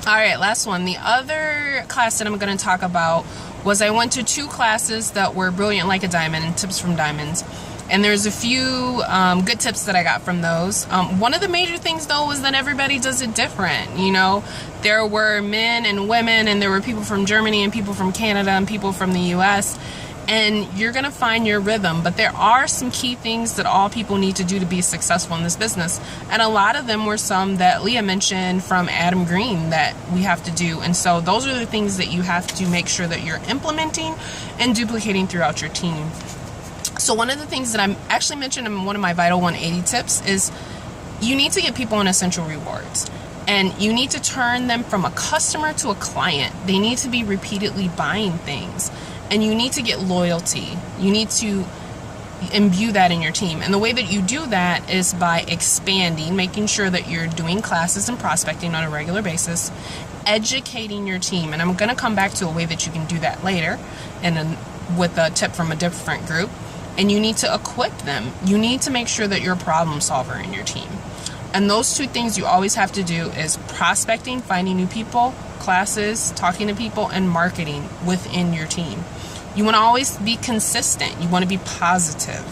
All right, last one. The other class that I'm going to talk about was I went to 2 classes that were Brilliant Like a Diamond and Tips from Diamonds. And there's a few good tips that I got from those. One of the major things, though, was that everybody does it different. You know, there were men and women, and there were people from Germany and people from Canada and people from the US. And you're going to find your rhythm. But there are some key things that all people need to do to be successful in this business. And a lot of them were some that Leah mentioned from Adam Green that we have to do. And so those are the things that you have to make sure that you're implementing and duplicating throughout your team. So one of the things that I actually mentioned in one of my Vital 180 tips is you need to get people on Essential Rewards. And you need to turn them from a customer to a client. They need to be repeatedly buying things. And you need to get loyalty. You need to imbue that in your team. And the way that you do that is by expanding, making sure that you're doing classes and prospecting on a regular basis, educating your team. And I'm going to come back to a way that you can do that later and with a tip from a different group. And you need to equip them. You need to make sure that you're a problem solver in your team. And those 2 things you always have to do is prospecting, finding new people, classes, talking to people, and marketing within your team. You want to always be consistent. You want to be positive.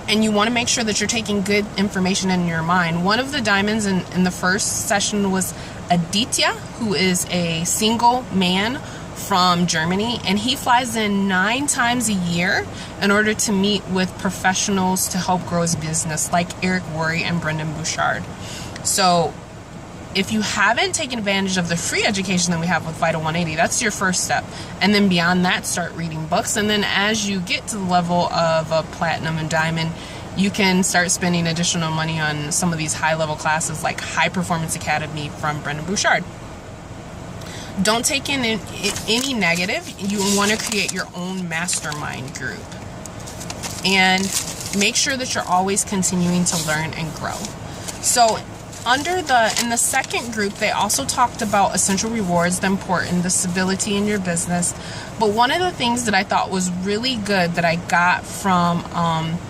And you want to make sure that you're taking good information in your mind. One of the diamonds in the first session was Aditya, who is a single man from Germany, and he flies in 9 times a year in order to meet with professionals to help grow his business, like Eric Worre and Brendan Bouchard. So if you haven't taken advantage of the free education that we have with Vital 180, that's your first step. And then beyond that, start reading books. And then as you get to the level of a platinum and diamond, you can start spending additional money on some of these high-level classes like High Performance Academy from Brendan Bouchard. Don't take in any negative. You want to create your own mastermind group. And make sure that you're always continuing to learn and grow. So in the second group, they also talked about Essential Rewards, the important, the stability in your business. But one of the things that I thought was really good that I got from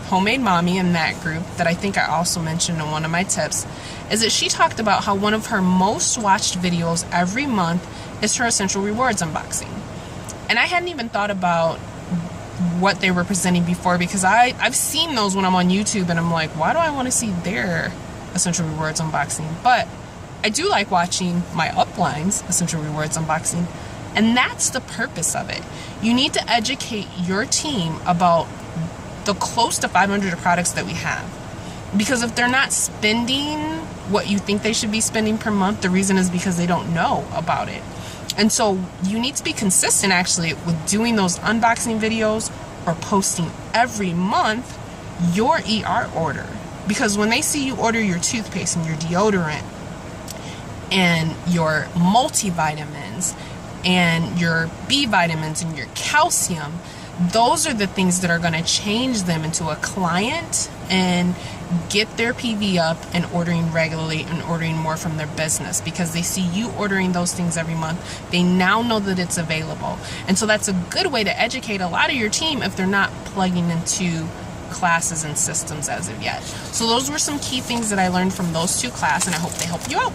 Homemade Mommy in that group, that I think I also mentioned in one of my tips, is that she talked about how one of her most watched videos every month is her Essential Rewards unboxing. And I hadn't even thought about what they were presenting before, because I've seen those when I'm on YouTube and I'm like, why do I want to see their Essential Rewards unboxing? But I do like watching my upline's Essential Rewards unboxing, and that's the purpose of it. You need to educate your team about the close to 500 products that we have, because if they're not spending what you think they should be spending per month, the reason is because they don't know about it. And so you need to be consistent actually with doing those unboxing videos or posting every month your ER order. Because when they see you order your toothpaste and your deodorant and your multivitamins and your B vitamins and your calcium, those are the things that are going to change them into a client and get their PV up and ordering regularly and ordering more from their business, because they see you ordering those things every month. They now know that it's available. And so that's a good way to educate a lot of your team if they're not plugging into classes and systems as of yet. So those were some key things that I learned from those 2 classes, and I hope they help you out.